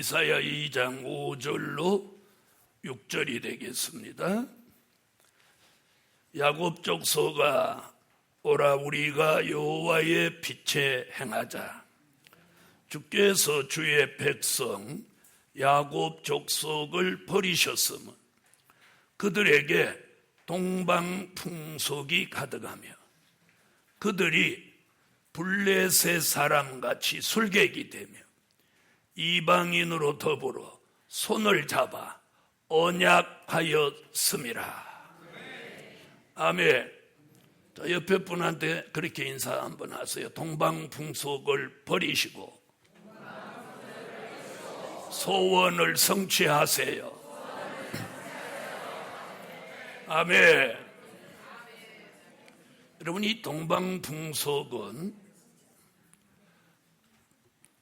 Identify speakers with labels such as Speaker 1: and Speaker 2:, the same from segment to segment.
Speaker 1: 이사야 2장 5절로 6절이 되겠습니다. 야곱 족속아, 오라 우리가 여호와의 빛에 행하자. 주께서 주의 백성 야곱 족속을 버리셨으면 그들에게 동방풍속이 가득하며 그들이 블레셋 사람같이 술객이 되며 이방인으로 더불어 손을 잡아 언약하였음이라. 아멘. 자, 옆에 분한테 그렇게 인사 한번 하세요. 동방풍속을 버리시고 소원을 성취하세요. 아멘. 여러분, 이 동방풍속은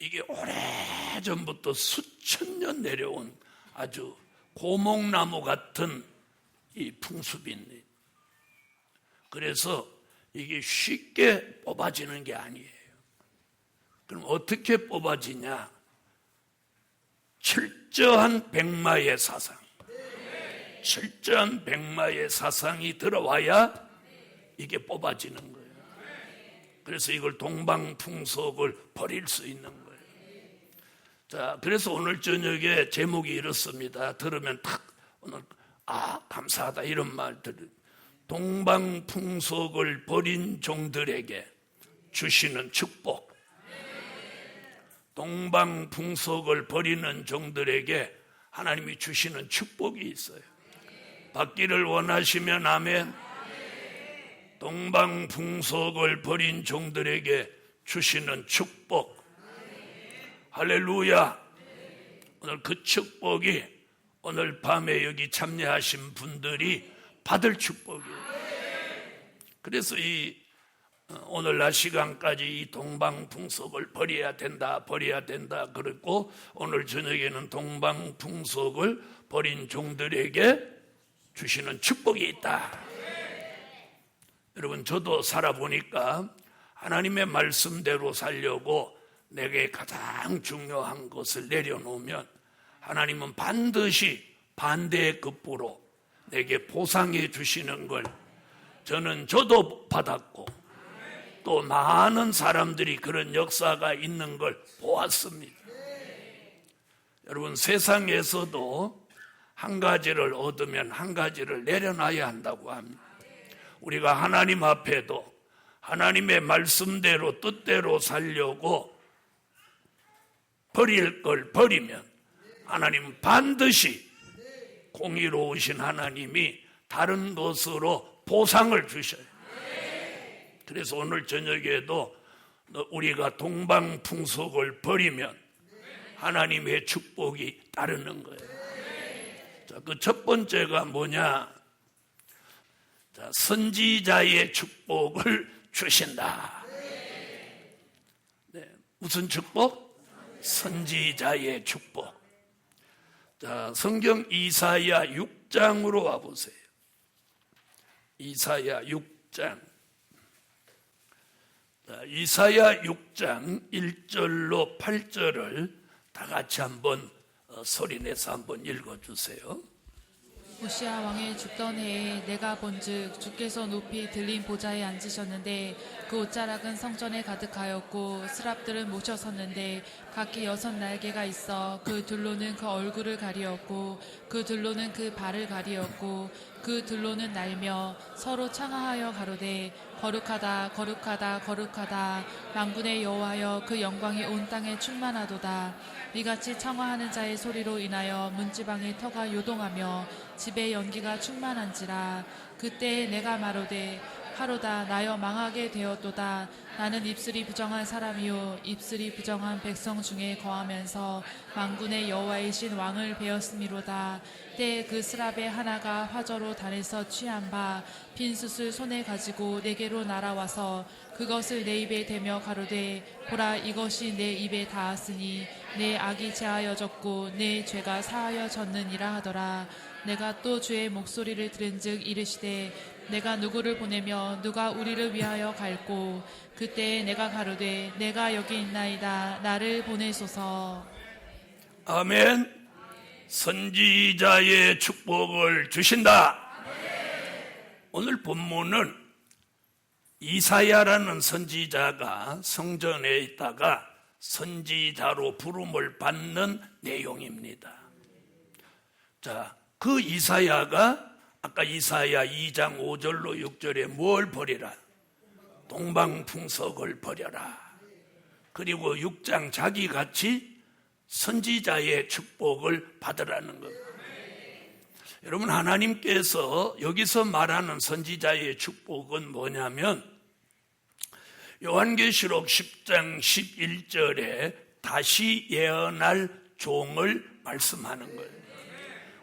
Speaker 1: 이게 오래전부터 수천 년 내려온 아주 고목나무 같은 이 풍습입니다. 그래서 이게 쉽게 뽑아지는 게 아니에요. 그럼 어떻게 뽑아지냐? 철저한 백마의 사상, 철저한 백마의 사상이 들어와야 이게 뽑아지는 거예요. 그래서 이걸 동방풍속을 버릴 수 있는 거예요. 자, 그래서 오늘 저녁에 제목이 이렇습니다. 들으면 딱 오늘 감사하다 이런 말 들으면 동방풍속을 버린 종들에게 주시는 축복. 동방풍속을 버리는 종들에게 하나님이 주시는 축복이 있어요. 받기를 원하시면 아멘. 동방풍속을 버린 종들에게 주시는 축복. 할렐루야. 오늘 그 축복이 오늘 밤에 여기 참여하신 분들이 받을 축복이에요. 그래서 오늘 낮 시간까지 이 동방풍속을 버려야 된다 그랬고, 오늘 저녁에는 동방풍속을 버린 종들에게 주시는 축복이 있다. 여러분, 저도 살아보니까 하나님의 말씀대로 살려고 내게 가장 중요한 것을 내려놓으면 하나님은 반드시 반대의 급부로 내게 보상해 주시는 걸 저도 받았고 또 많은 사람들이 그런 역사가 있는 걸 보았습니다. 여러분, 세상에서도 한 가지를 얻으면 한 가지를 내려놔야 한다고 합니다. 우리가 하나님 앞에도 하나님의 말씀대로 뜻대로 살려고 버릴 걸 버리면 하나님은 반드시 공의로우신 하나님이 다른 것으로 보상을 주셔요. 그래서 오늘 저녁에도 우리가 동방풍속을 버리면 하나님의 축복이 따르는 거예요. 자, 그 첫 번째가 뭐냐? 자, 선지자의 축복을 주신다. 네, 무슨 축복? 선지자의 축복. 자, 성경 이사야 6장으로 와보세요. 이사야 6장. 자, 이사야 6장 1절로 8절을 다 같이 한번 소리내서 한번 읽어주세요.
Speaker 2: 우시아 왕의 죽던 해에 내가 본즉 주께서 높이 들린 보좌에 앉으셨는데 그 옷자락은 성전에 가득하였고 스랍들은 모셔섰는데 각기 6날개가 있어 그 둘로는 그 얼굴을 가리었고 그 둘로는 그 발을 가리었고 그 둘로는 날며 서로 창하하여 가로되 거룩하다 거룩하다 거룩하다 만군의 여호와여 그 영광이 온 땅에 충만하도다. 이같이 창화하는 자의 소리로 인하여 문지방의 터가 요동하며 집의 연기가 충만한지라. 그때 내가 마로되 하로다 나여 망하게 되었도다. 나는 입술이 부정한 사람이요 입술이 부정한 백성 중에 거하면서 만군의 여호와이신 왕을 베었음이로다. 때에 그 스랍의 하나가 화저로 단에서 취한 바 빈 숯을 손에 가지고 내게로 날아와서 그것을 내 입에 대며 가로되 보라 이것이 내 입에 닿았으니 내 악이 제하여졌고 내 죄가 사하여졌느니라 하더라. 내가 또 주의 목소리를 들은즉 이르시되 내가 누구를 보내며 누가 우리를 위하여 갈꼬. 그때 내가 가로되 내가 여기 있나이다. 나를 보내소서.
Speaker 1: 아멘. 선지자의 축복을 주신다. 오늘 본문은 이사야라는 선지자가 성전에 있다가 선지자로 부름을 받는 내용입니다. 자, 그 이사야가 아까 이사야 2장 5절로 6절에 뭘 버리라? 동방풍석을 버려라. 그리고 6장 자기같이 선지자의 축복을 받으라는 것. 여러분, 하나님께서 여기서 말하는 선지자의 축복은 뭐냐면 요한계시록 10장 11절에 다시 예언할 종을 말씀하는 거예요.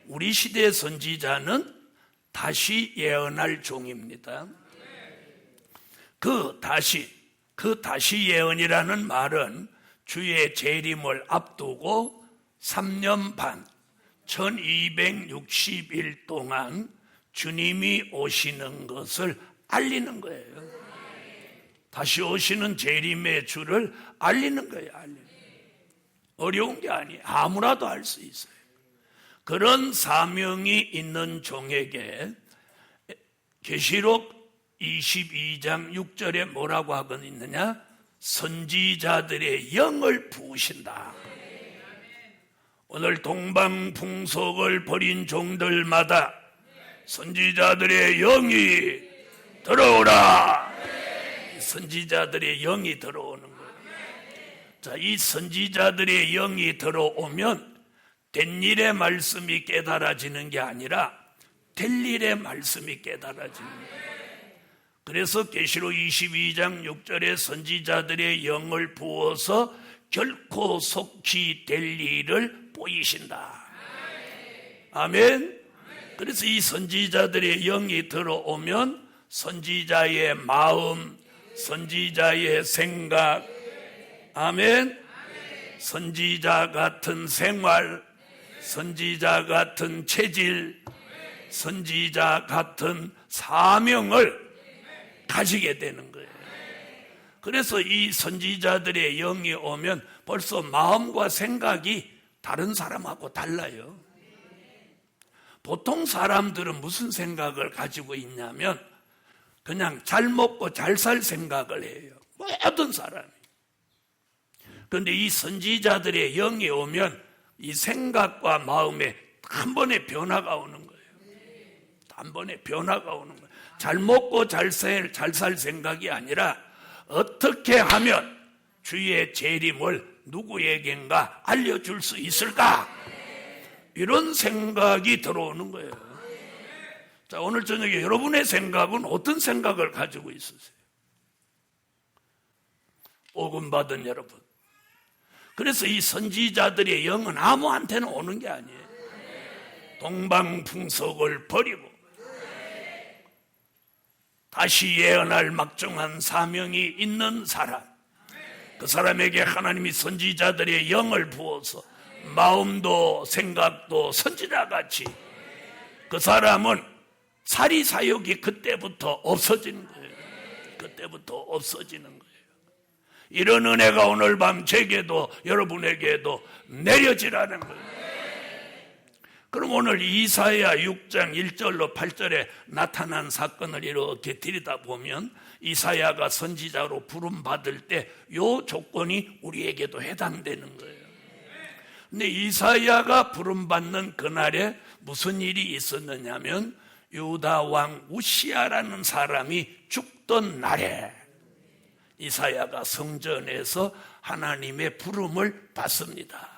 Speaker 1: 우리 시대의 선지자는 다시 예언할 종입니다. 그 다시 예언이라는 말은 주의 재림을 앞두고 3년 반 1260일 동안 주님이 오시는 것을 알리는 거예요. 다시 오시는 재림의 주를 알리는 거예요. 어려운 게 아니에요. 아무나도 알 수 있어요. 그런 사명이 있는 종에게 계시록 22장 6절에 뭐라고 하고 있느냐? 선지자들의 영을 부으신다. 오늘 동방풍속을 버린 종들마다 선지자들의 영이 들어오라. 선지자들의 영이 들어오는 거예요. 자, 이 선지자들의 영이 들어오면 된 일의 말씀이 깨달아지는 게 아니라 될 일의 말씀이 깨달아지는 거예요. 그래서 계시록 22장 6절에 선지자들의 영을 부어서 결코 속히 될 일을 보이신다. 아멘. 그래서 이 선지자들의 영이 들어오면 선지자의 마음, 선지자의 생각, 아멘. 선지자 같은 생활, 선지자 같은 체질, 선지자 같은 사명을 가지게 되는 거예요. 그래서 이 선지자들의 영이 오면 벌써 마음과 생각이 다른 사람하고 달라요. 보통 사람들은 무슨 생각을 가지고 있냐면 그냥 잘 먹고 잘 살 생각을 해요. 모든 사람이. 그런데 이 선지자들의 영이 오면 이 생각과 마음에 한 번에 변화가 오는 거예요. 한 번에 변화가 오는 거예요. 잘 먹고 잘 살 생각이 아니라 어떻게 하면 주의 재림을 누구에겐가 알려줄 수 있을까? 이런 생각이 들어오는 거예요. 자, 오늘 저녁에 여러분의 생각은 어떤 생각을 가지고 있으세요? 복음 받은 여러분. 그래서 이 선지자들의 영은 아무한테는 오는 게 아니에요. 동방풍속을 버리고 다시 예언할 막중한 사명이 있는 사람, 그 사람에게 하나님이 선지자들의 영을 부어서 마음도 생각도 선지자같이, 그 사람은 사리사욕이 그때부터 없어지는 거예요. 그때부터 없어지는 거예요. 이런 은혜가 오늘 밤 제게도 여러분에게도 내려지라는 거예요. 그럼 오늘 이사야 6장 1절로 8절에 나타난 사건을 이렇게 들여다보면 이사야가 선지자로 부름받을 때 이 조건이 우리에게도 해당되는 거예요. 근데 이사야가 부름받는 그날에 무슨 일이 있었느냐면 유다 왕 우시야라는 사람이 죽던 날에 이사야가 성전에서 하나님의 부름을 받습니다.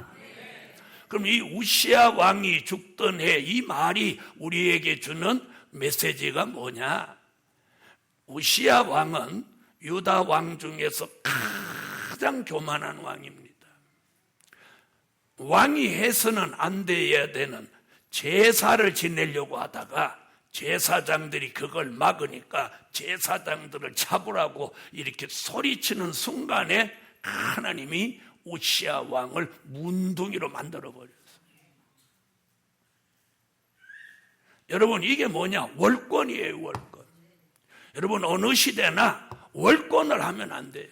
Speaker 1: 그럼 이 우시야 왕이 죽던 해, 이 말이 우리에게 주는 메시지가 뭐냐? 우시야 왕은 유다 왕 중에서 가장 교만한 왕입니다. 왕이 해서는 안 돼야 되는 제사를 지내려고 하다가 제사장들이 그걸 막으니까 제사장들을 잡으라고 이렇게 소리치는 순간에 하나님이 우시야 왕을 문둥이로 만들어버렸어요. 여러분, 이게 뭐냐? 월권이에요, 월권. 여러분, 어느 시대나 월권을 하면 안 돼요.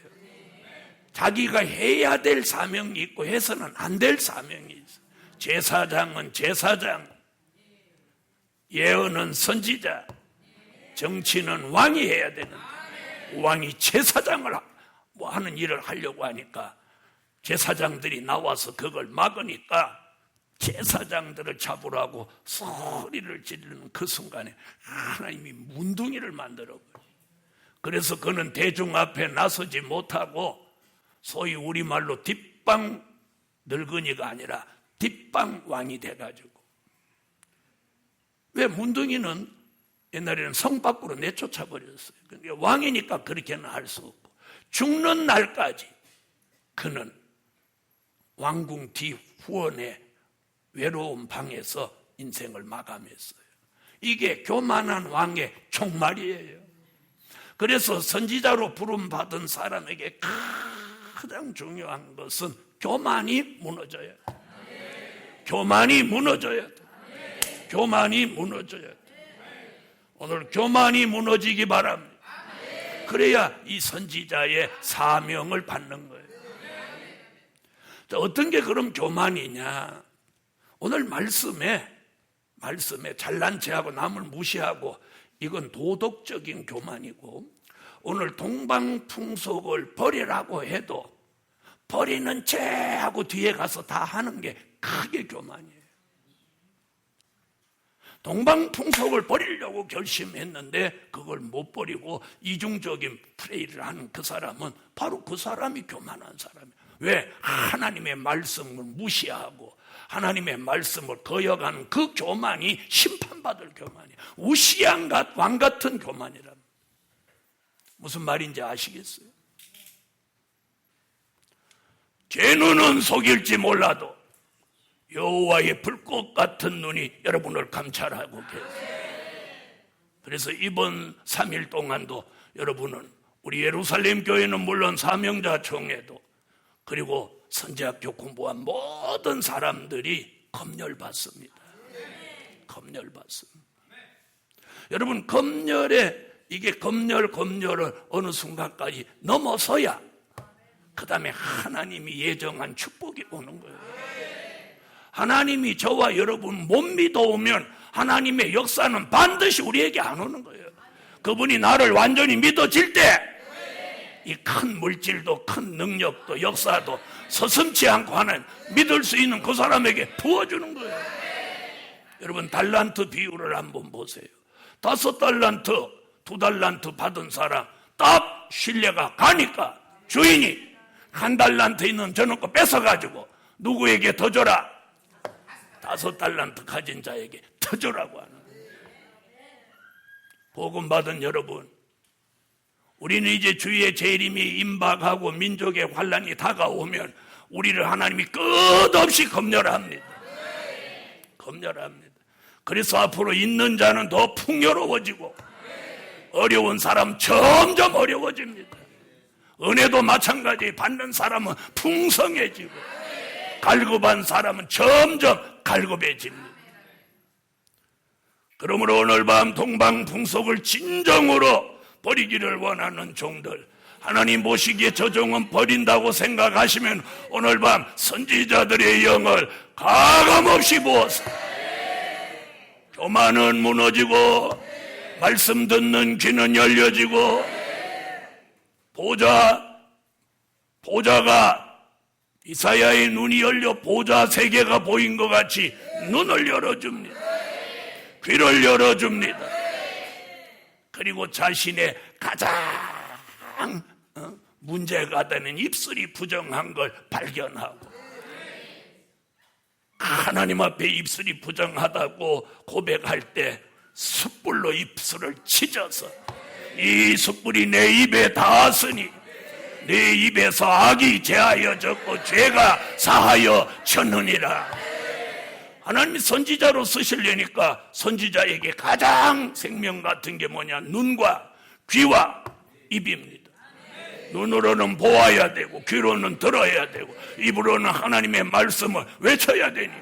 Speaker 1: 자기가 해야 될 사명이 있고 해서는 안 될 사명이 있어요. 제사장은 제사장, 예언은 선지자, 정치는 왕이 해야 되는데 왕이 제사장을 하는 일을 하려고 하니까 제사장들이 나와서 그걸 막으니까 제사장들을 잡으라고 소리를 지르는 그 순간에 하나님이 문둥이를 만들어버려요. 그래서 그는 대중 앞에 나서지 못하고 소위 우리말로 뒷방 늙은이가 아니라 뒷방 왕이 돼가지고, 왜 문둥이는 옛날에는 성 밖으로 내쫓아 버렸어요. 그러니까 왕이니까 그렇게는 할 수 없고 죽는 날까지 그는 왕궁 뒤 후원의 외로운 방에서 인생을 마감했어요. 이게 교만한 왕의 종말이에요. 그래서 선지자로 부름받은 사람에게 가장 중요한 것은 교만이 무너져야 돼. 교만이 무너져야 돼. 교만이 무너져야 돼. 오늘 교만이 무너지기 바랍니다. 그래야 이 선지자의 사명을 받는 거예요. 자, 어떤 게 그럼 교만이냐? 오늘 말씀에 잘난 체하고 남을 무시하고 이건 도덕적인 교만이고, 오늘 동방풍속을 버리라고 해도 버리는 채 하고 뒤에 가서 다 하는 게 크게 교만이에요. 동방풍속을 버리려고 결심했는데 그걸 못 버리고 이중적인 플레이를 하는 그 사람은 바로 그 사람이 교만한 사람이에요. 왜? 하나님의 말씀을 무시하고 하나님의 말씀을 거역하는 그 교만이 심판받을 교만이에요. 우시양 왕 같은 교만이랍니다. 무슨 말인지 아시겠어요? 제 눈은 속일지 몰라도 여호와의 불꽃 같은 눈이 여러분을 감찰하고 계세요. 그래서 이번 3일 동안도 여러분은 우리 예루살렘 교회는 물론 사명자 총회도 그리고 선지학교 공부한 모든 사람들이 검열받습니다. 검열받습니다. 여러분, 이게 검열을 어느 순간까지 넘어서야 그 다음에 하나님이 예정한 축복이 오는 거예요. 하나님이 저와 여러분 못 믿어오면 하나님의 역사는 반드시 우리에게 안 오는 거예요. 그분이 나를 완전히 믿어질 때 이 큰 물질도 큰 능력도 역사도 서슴지 않고 하는 믿을 수 있는 그 사람에게 부어주는 거예요. 여러분, 달란트 비율을 한번 보세요. 5달란트, 2달란트 받은 사람 딱 신뢰가 가니까 주인이 1달란트 있는 저놈 거 뺏어가지고 누구에게 더 줘라? 5달란트 가진 자에게 더 주라고 하는 거예요. 복음 받은 여러분, 우리는 이제 주의 재림이 임박하고 민족의 환란이 다가오면 우리를 하나님이 끝없이 검열합니다. 검열합니다. 그래서 앞으로 있는 자는 더 풍요로워지고 어려운 사람 점점 어려워집니다. 은혜도 마찬가지. 받는 사람은 풍성해지고 갈급한 사람은 점점 갈급해집니다. 그러므로 오늘 밤 동방풍속을 진정으로 버리기를 원하는 종들, 하나님 보시기에 저 종은 버린다고 생각하시면 오늘 밤 선지자들의 영을 가감없이 부어서 교만은 무너지고 말씀 듣는 귀는 열려지고 보좌가 이사야의 눈이 열려 보좌 세 개가 보인 것 같이 눈을 열어줍니다. 귀를 열어줍니다. 그리고 자신의 가장 문제가 되는 입술이 부정한 걸 발견하고 하나님 앞에 입술이 부정하다고 고백할 때 숯불로 입술을 찢어서 이 숯불이 내 입에 닿았으니 내 입에서 악이 제하여졌고 죄가 사하여 졌느니라. 하나님이 선지자로 쓰시려니까 선지자에게 가장 생명 같은 게 뭐냐? 눈과 귀와 입입니다. 눈으로는 보아야 되고 귀로는 들어야 되고 입으로는 하나님의 말씀을 외쳐야 되니.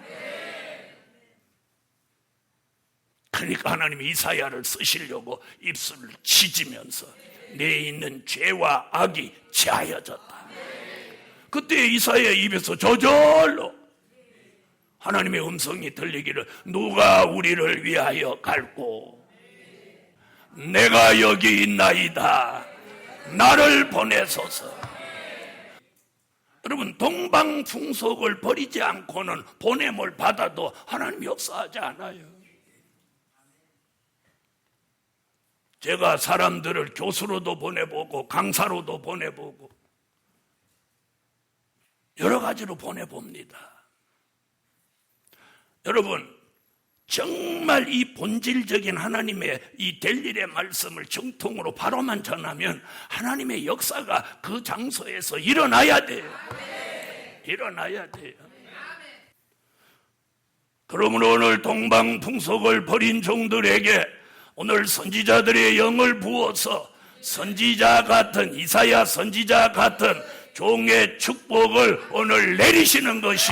Speaker 1: 그러니까 하나님이 이사야를 쓰시려고 입술을 찢으면서 내 있는 죄와 악이 제하여졌다. 그때 이사야의 입에서 저절로 하나님의 음성이 들리기를 누가 우리를 위하여 갈고 내가 여기 있나이다 나를 보내소서. 여러분, 동방풍속을 버리지 않고는 보냄을 받아도 하나님이 역사하지 않아요. 제가 사람들을 교수로도 보내보고 강사로도 보내보고 여러 가지로 보내봅니다. 여러분, 정말 이 본질적인 하나님의 이 될 일의 말씀을 정통으로 바로만 전하면 하나님의 역사가 그 장소에서 일어나야 돼요. 일어나야 돼요. 그러므로 오늘 동방풍속을 버린 종들에게 오늘 선지자들의 영을 부어서 선지자 같은 이사야 선지자 같은 종의 축복을 오늘 내리시는 것이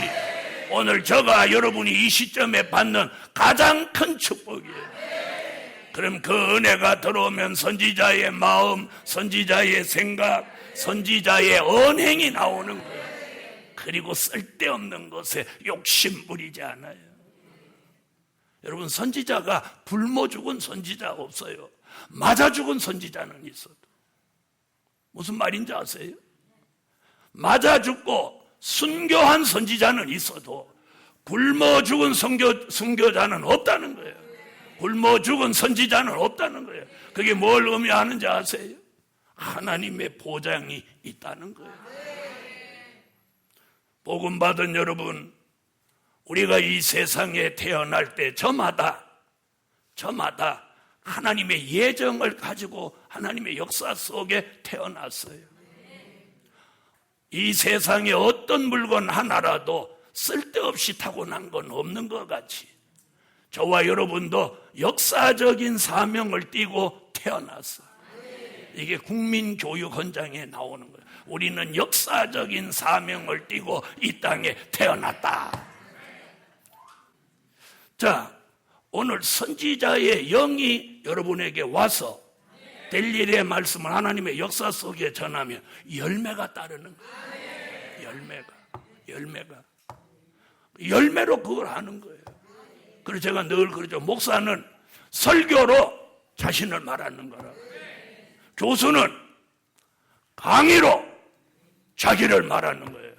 Speaker 1: 오늘 저가 여러분이 이 시점에 받는 가장 큰 축복이에요. 그럼 그 은혜가 들어오면 선지자의 마음, 선지자의 생각, 선지자의 언행이 나오는 거예요. 그리고 쓸데없는 것에 욕심 부리지 않아요. 여러분, 선지자가 굶어 죽은 선지자 없어요. 맞아 죽은 선지자는 있어도. 무슨 말인지 아세요? 맞아 죽고 순교한 선지자는 있어도 굶어 죽은 선교자는 없다는 거예요. 굶어 죽은 선지자는 없다는 거예요. 그게 뭘 의미하는지 아세요? 하나님의 보장이 있다는 거예요. 복음 받은 여러분, 우리가 이 세상에 태어날 때 저마다 하나님의 예정을 가지고 하나님의 역사 속에 태어났어요. 이 세상에 어떤 물건 하나라도 쓸데없이 타고난 건 없는 것 같이 저와 여러분도 역사적인 사명을 띠고 태어났어요. 이게 국민교육헌장에 나오는 거예요. 우리는 역사적인 사명을 띠고 이 땅에 태어났다. 자, 오늘 선지자의 영이 여러분에게 와서 될 일의 말씀을 하나님의 역사 속에 전하면 열매가 따르는 거예요. 열매로 그걸 하는 거예요. 그래서 제가 늘 그러죠. 목사는 설교로 자신을 말하는 거라. 교수는 강의로 자기를 말하는 거예요.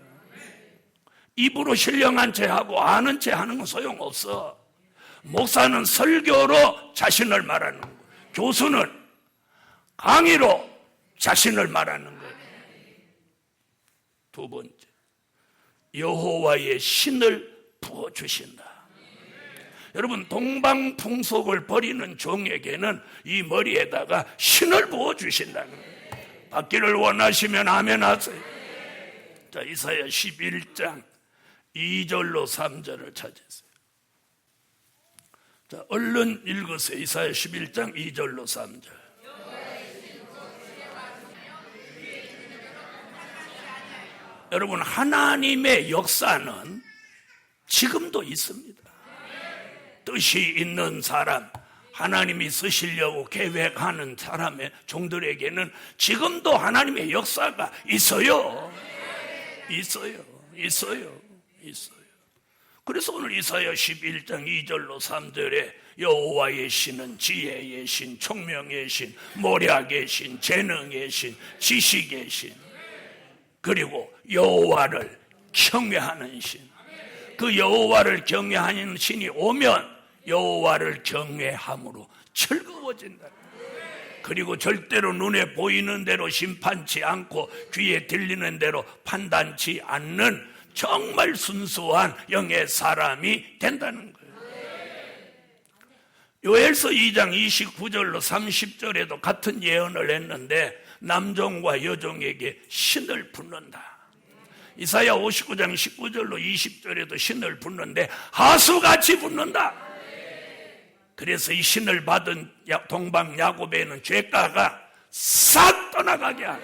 Speaker 1: 입으로 신령한 채 하고 아는 채 하는 건 소용없어. 목사는 설교로 자신을 말하는 거예요. 교수는 강의로 자신을 말하는 거예요. 두 번째, 여호와의 신을 부어주신다. 여러분, 동방풍속을 버리는 종에게는 이 머리에다가 신을 부어주신다는 거예요. 받기를 원하시면 아멘 하세요. 자, 이사야 11장 2절로 3절을 찾으세요. 자, 얼른 읽으세요. 이사야 11장 2절로 3절. 여러분, 하나님의 역사는 지금도 있습니다. 뜻이 있는 사람, 하나님이 쓰시려고 계획하는 사람의 종들에게는 지금도 하나님의 역사가 있어요. 있어요. 그래서 오늘 이사야 11장 2절로 3절에 여호와의 신은 지혜의 신, 총명의 신, 모략의 신, 재능의 신, 지식의 신, 그리고 여호와를 경외하는 신. 그 여호와를 경외하는 신이 오면 여호와를 경외함으로 즐거워진다. 그리고 절대로 눈에 보이는 대로 심판치 않고 귀에 들리는 대로 판단치 않는 정말 순수한 영의 사람이 된다는 거예요. 요엘서 2장 29절로 30절에도 같은 예언을 했는데 남종과 여종에게 신을 붓는다. 이사야 59장 19절로 20절에도 신을 붓는데 하수같이 붓는다. 그래서 이 신을 받은 동방 야곱에는 죄가가 싹 떠나가게 하라.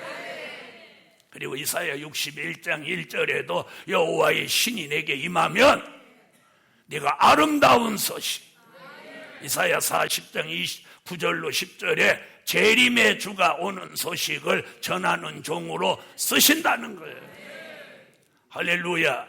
Speaker 1: 그리고 이사야 61장 1절에도 여호와의 신이 내게 임하면 네가 아름다운 소식. 이사야 40장 29절로 10절에 재림의 주가 오는 소식을 전하는 종으로 쓰신다는 거예요. 할렐루야.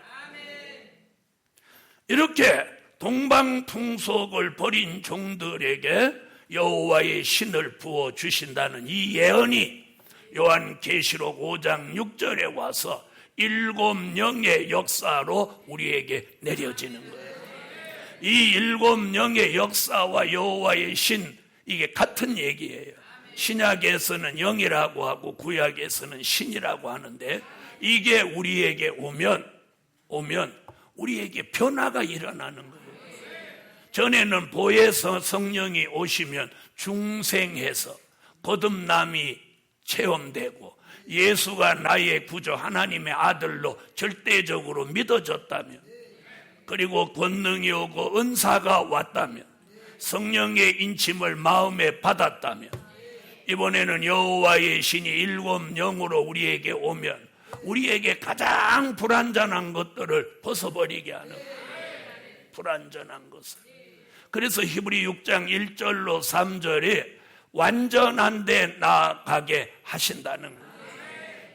Speaker 1: 이렇게 동방풍속을 버린 종들에게 여호와의 신을 부어 주신다는 이 예언이 요한계시록 5장 6절에 와서 7영의 역사로 우리에게 내려지는 거예요. 이 7영의 역사와 여호와의 신, 이게 같은 얘기예요. 신약에서는 영이라고 하고 구약에서는 신이라고 하는데, 이게 우리에게 오면 우리에게 변화가 일어나는 거예요. 전에는 보혜서 성령이 오시면 중생해서 거듭남이 체험되고 예수가 나의 구주 하나님의 아들로 절대적으로 믿어졌다면, 그리고 권능이 오고 은사가 왔다면, 성령의 인침을 마음에 받았다면, 이번에는 여호와의 신이 7영으로 우리에게 오면 우리에게 가장 불완전한 것들을 벗어버리게 하는 거예요. 불완전한 것을. 그래서 히브리 6장 1절로 3절에 완전한 데 나아가게 하신다는 거예요.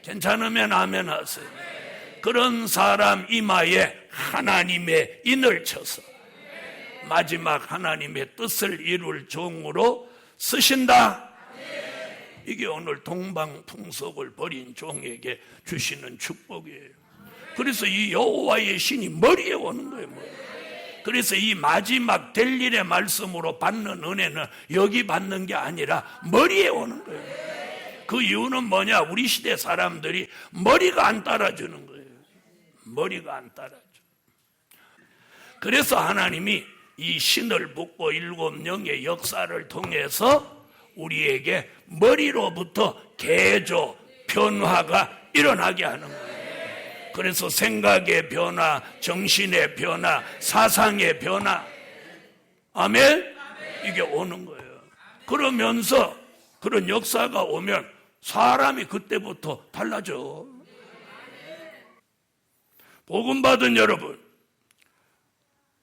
Speaker 1: 괜찮으면 아멘 하세요. 그런 사람 이마에 하나님의 인을 쳐서 마지막 하나님의 뜻을 이룰 종으로 쓰신다. 이게 오늘 동방풍속을 버린 종에게 주시는 축복이에요. 그래서 이 여호와의 신이 머리에 오는 거예요. 그래서 이 마지막 될 일의 말씀으로 받는 은혜는 여기 받는 게 아니라 머리에 오는 거예요. 그 이유는 뭐냐? 우리 시대 사람들이 머리가 안 따라주는 거예요. 머리가 안 따라줘. 그래서 하나님이 이 신을 붓고 7영의 역사를 통해서 우리에게 머리로부터 개조, 변화가 일어나게 하는 거예요. 그래서 생각의 변화, 정신의 변화, 사상의 변화, 아멘? 이게 오는 거예요. 그러면서 그런 역사가 오면 사람이 그때부터 달라져. 복음 받은 여러분,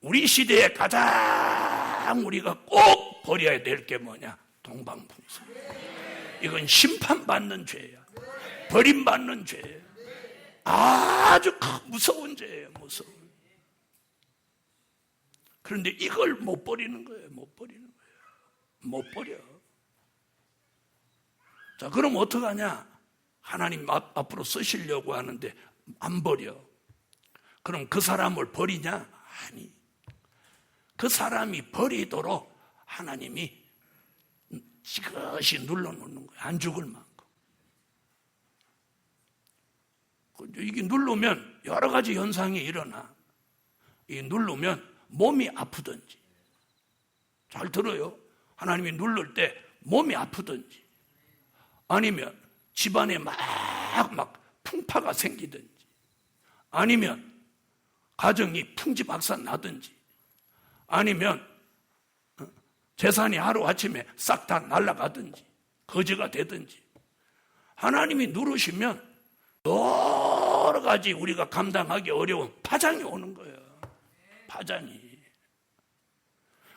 Speaker 1: 우리 시대에 가장 우리가 꼭 버려야 될 게 뭐냐? 동방풍속. 이건 심판받는 죄야. 버림받는 죄예요. 아주 무서운 죄예요. 무서운. 그런데 이걸 못 버리는 거예요. 못 버리는 거예요. 못 버려. 자, 그럼 어떡하냐? 하나님 앞으로 쓰시려고 하는데 안 버려. 그럼 그 사람을 버리냐? 아니. 그 사람이 버리도록 하나님이 지그시 눌러놓는 거예요. 안 죽을 만큼. 이게 누르면 여러 가지 현상이 일어나. 이 누르면 몸이 아프든지, 잘 들어요. 하나님이 누를 때 몸이 아프든지, 아니면 집안에 막 풍파가 생기든지, 아니면 가정이 풍지박산 나든지, 아니면 재산이 하루아침에 싹 다 날아가든지 거지가 되든지, 하나님이 누르시면 여러 가지 우리가 감당하기 어려운 파장이 오는 거예요. 파장이.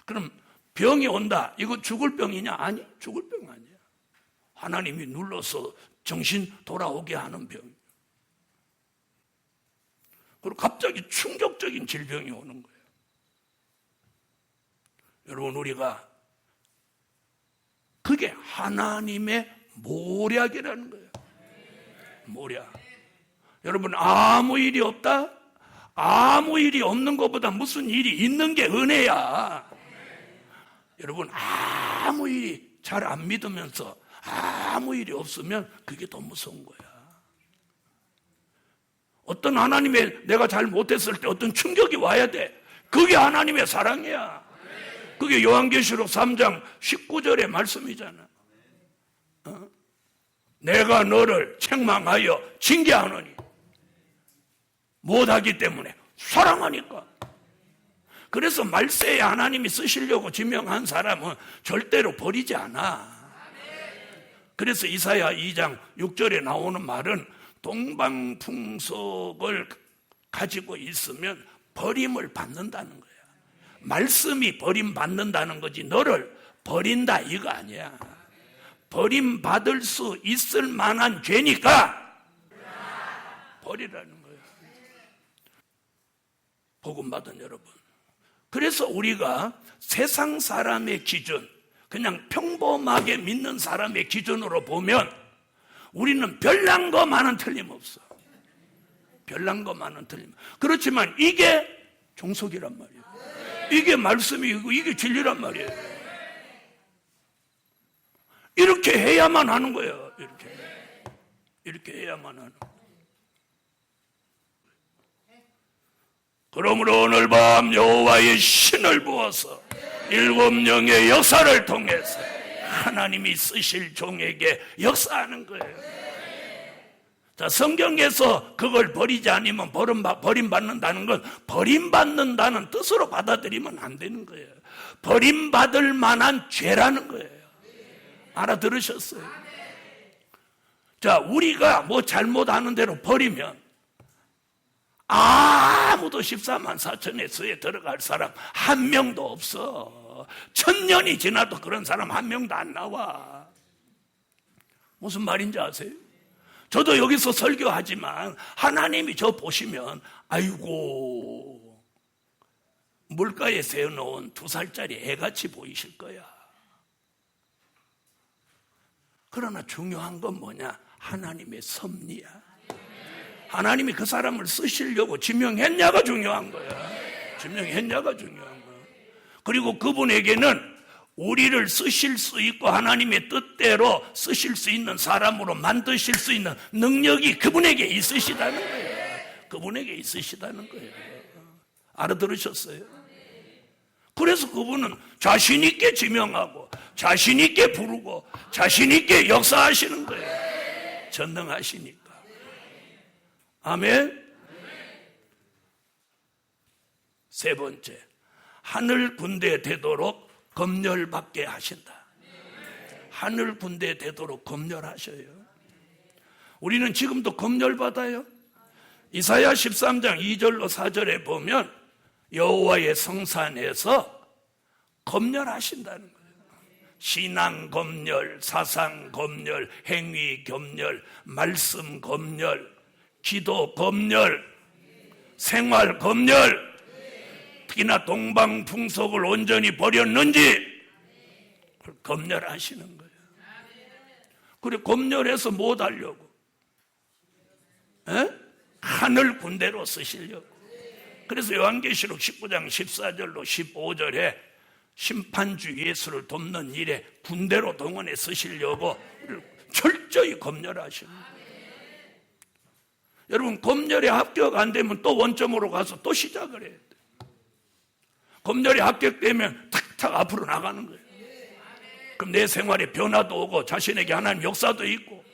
Speaker 1: 그럼 병이 온다. 이거 죽을 병이냐? 아니, 죽을 병 아니야. 하나님이 눌러서 정신 돌아오게 하는 병. 그리고 갑자기 충격적인 질병이 오는 거예요. 여러분, 우리가 그게 하나님의 모략이라는 거예요. 모략. 여러분, 아무 일이 없다? 아무 일이 없는 것보다 무슨 일이 있는 게 은혜야. 여러분, 아무 일이 잘 안 믿으면서 아무 일이 없으면 그게 더 무서운 거야. 어떤 하나님의 내가 잘 못했을 때 어떤 충격이 와야 돼. 그게 하나님의 사랑이야. 그게 요한계시록 3장 19절의 말씀이잖아. 내가 너를 책망하여 징계하노니, 못하기 때문에 사랑하니까. 그래서 말세에 하나님이 쓰시려고 지명한 사람은 절대로 버리지 않아. 그래서 이사야 2장 6절에 나오는 말은 동방풍속을 가지고 있으면 버림을 받는다는 거야. 말씀이 버림받는다는 거지 너를 버린다 이거 아니야. 버림받을 수 있을 만한 죄니까 버리라는 거예요. 복음 받은 여러분, 그래서 우리가 세상 사람의 기준, 그냥 평범하게 믿는 사람의 기준으로 보면 우리는 별난 것만은 틀림없어. 별난 것만은 틀림없어. 그렇지만 이게 종속이란 말이에요. 이게 말씀이고 이게 진리란 말이에요. 이렇게 해야만 하는 거예요. 이렇게 해야만 하는 거예요. 그러므로 오늘 밤 여호와의 신을 부어서 7영의 역사를 통해서 하나님이 쓰실 종에게 역사하는 거예요. 자, 성경에서 그걸 버리지 않으면 버림받는다는 건 버림받는다는 뜻으로 받아들이면 안 되는 거예요. 버림받을 만한 죄라는 거예요. 알아들으셨어요? 자, 우리가 뭐 잘못하는 대로 버리면 아무도 14만 4천의 수에 들어갈 사람 한 명도 없어. 1000년이 지나도 그런 사람 한 명도 안 나와. 무슨 말인지 아세요? 저도 여기서 설교하지만 하나님이 저 보시면 아이고 물가에 세워놓은 2살짜리 애같이 보이실 거야. 그러나 중요한 건 뭐냐? 하나님의 섭리야. 하나님이 그 사람을 쓰시려고 지명했냐가 중요한 거야. 지명했냐가 중요한 거야. 그리고 그분에게는 우리를 쓰실 수 있고 하나님의 뜻대로 쓰실 수 있는 사람으로 만드실 수 있는 능력이 그분에게 있으시다는 거예요. 그분에게 있으시다는 거예요. 알아들으셨어요? 그래서 그분은 자신 있게 지명하고 자신 있게 부르고 자신 있게 역사하시는 거예요. 전능하시니까. 아멘. 세 번째, 하늘 군대 되도록 검열받게 하신다. 하늘 군대 되도록 검열하셔요. 우리는 지금도 검열받아요. 이사야 13장 2절로 4절에 보면 여호와의 성산에서 검열하신다는 거예요. 신앙 검열, 사상 검열, 행위 검열, 말씀 검열, 기도 검열, 생활 검열, 특히나 동방풍속을 온전히 버렸는지 그걸 검열하시는 거예요. 그리고 검열해서 뭐 하려고? 하늘 군대로 쓰시려고. 그래서 요한계시록 19장 14절로 15절에 심판주 예수를 돕는 일에 군대로 동원해 쓰시려고 철저히 검열하시는 거예요. 여러분, 검열에 합격 안 되면 또 원점으로 가서 또 시작을 해야 돼. 검열에 합격되면 탁탁 앞으로 나가는 거예요. 그럼 내 생활에 변화도 오고 자신에게 하나님 역사도 있고,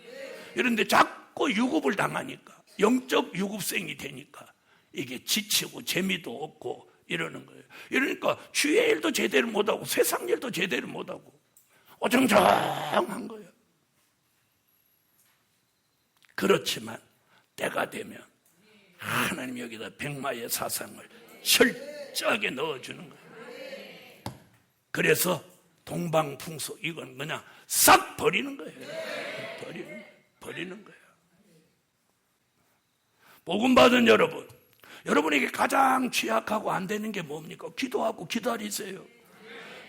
Speaker 1: 이런데 자꾸 유급을 당하니까, 영적 유급생이 되니까 이게 지치고 재미도 없고 이러는 거예요. 이러니까 주의 일도 제대로 못하고 세상 일도 제대로 못하고 어정쩡한 거예요. 그렇지만 때가 되면 하나님이 여기다 백마의 사상을 철저하게 넣어주는 거예요. 그래서 동방풍속 이건 그냥 싹 버리는 거예요. 버리는 거예요. 복음 받은 여러분, 여러분에게 가장 취약하고 안 되는 게 뭡니까? 기도하고 기다리세요.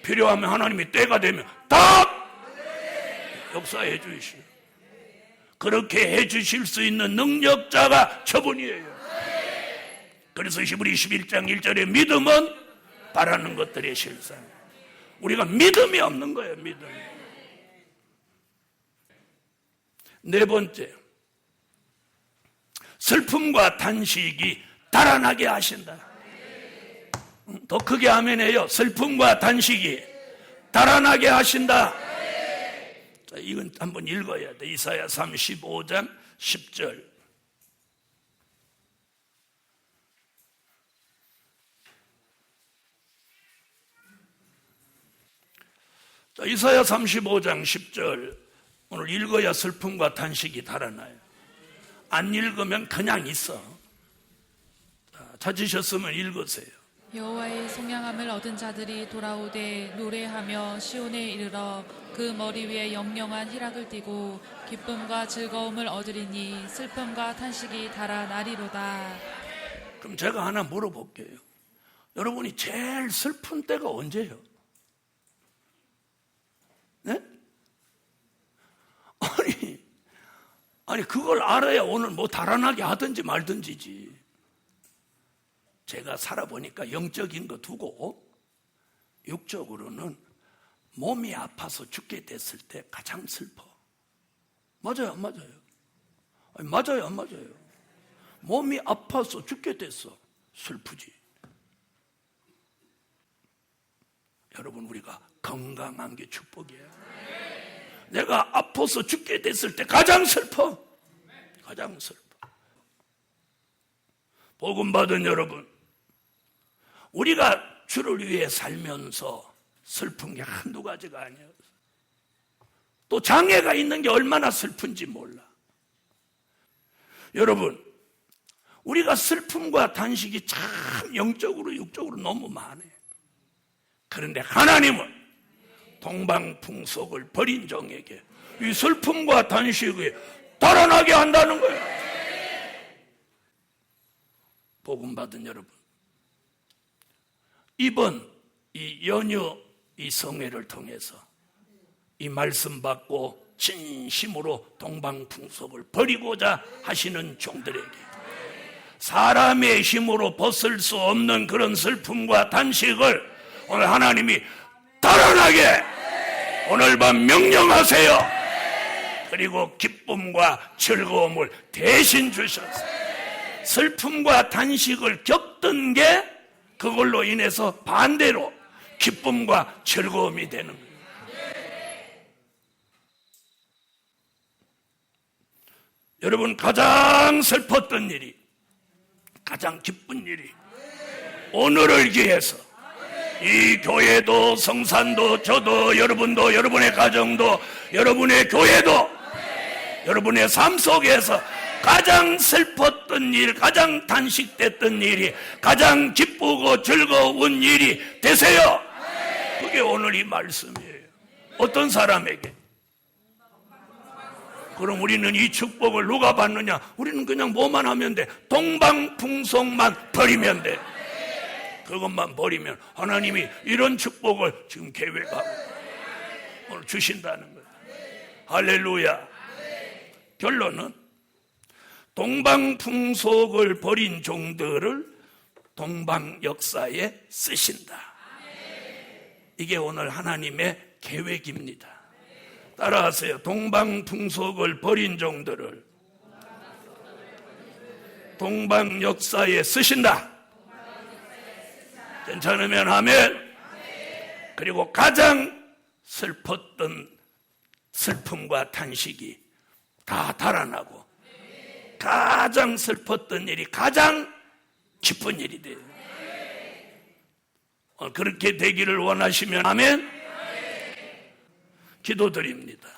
Speaker 1: 필요하면 하나님이 때가 되면 딱 역사해 주시오. 그렇게 해 주실 수 있는 능력자가 저분이에요. 그래서 히브리 11장 1절에 믿음은 바라는 것들의 실상. 우리가 믿음이 없는 거예요. 믿음. 네 번째, 슬픔과 단식이 달아나게 하신다. 더 크게 아멘해요. 슬픔과 단식이 달아나게 하신다. 자, 이건 한번 읽어야 돼. 이사야 35장 10절. 자, 이사야 35장 10절. 오늘 읽어야 슬픔과 단식이 달아나요. 안 읽으면 그냥 있어. 자, 찾으셨으면 읽으세요.
Speaker 2: 여호와의 성량함을 얻은 자들이 돌아오되 노래하며 시온에 이르러 그 머리 위에 영영한 희락을 띠고 기쁨과 즐거움을 얻으리니 슬픔과 탄식이 달아나리로다.
Speaker 1: 그럼 제가 하나 물어볼게요. 여러분이 제일 슬픈 때가 언제예요? 네? 아니 그걸 알아야 오늘 뭐 달아나게 하든지 말든지지. 제가 살아보니까 영적인 거 두고 육적으로는 몸이 아파서 죽게 됐을 때 가장 슬퍼. 맞아요, 안 맞아요? 아니, 맞아요, 안 맞아요? 몸이 아파서 죽게 됐어. 슬프지. 여러분, 우리가 건강한 게 축복이에요. 내가 아파서 죽게 됐을 때 가장 슬퍼. 가장 슬퍼. 복음 받은 여러분, 우리가 주를 위해 살면서 슬픈 게 한두 가지가 아니에요. 또 장애가 있는 게 얼마나 슬픈지 몰라. 여러분, 우리가 슬픔과 단식이 참 영적으로 육적으로 너무 많아요. 그런데 하나님은 동방풍속을 버린 종에게 이 슬픔과 단식이 달아나게 한다는 거예요. 복음 받은 여러분, 이번 이 연휴 이 성회를 통해서 이 말씀 받고 진심으로 동방풍속을 버리고자 하시는 종들에게 사람의 힘으로 벗을 수 없는 그런 슬픔과 단식을 오늘 하나님이 달아나게 오늘 밤 명령하세요. 그리고 기쁨과 즐거움을 대신 주셔서 슬픔과 단식을 겪던 게 그걸로 인해서 반대로 기쁨과 즐거움이 되는 거예요. 여러분, 가장 슬펐던 일이, 가장 기쁜 일이 오늘을 기해서 이 교회도 성산도 저도 여러분도 여러분의 가정도 여러분의 교회도 여러분의 삶 속에서 가장 슬펐던 일, 가장 단식됐던 일이 가장 기쁘고 즐거운 일이 되세요. 그게 오늘 이 말씀이에요. 어떤 사람에게? 그럼 우리는 이 축복을 누가 받느냐? 우리는 그냥 뭐만 하면 돼. 동방풍속만 버리면 돼. 그것만 버리면 하나님이 이런 축복을 지금 계획하고 오늘 주신다는 거예요. 할렐루야. 결론은 동방풍속을 버린 종들을 동방 역사에 쓰신다. 이게 오늘 하나님의 계획입니다. 따라하세요. 동방풍속을 버린 종들을 동방 역사에 쓰신다. 괜찮으면 아멘. 그리고 가장 슬펐던 슬픔과 탄식이 다 달아나고 가장 슬펐던 일이 가장 기쁜 일이 돼요. 그렇게 되기를 원하시면 아멘. 기도드립니다.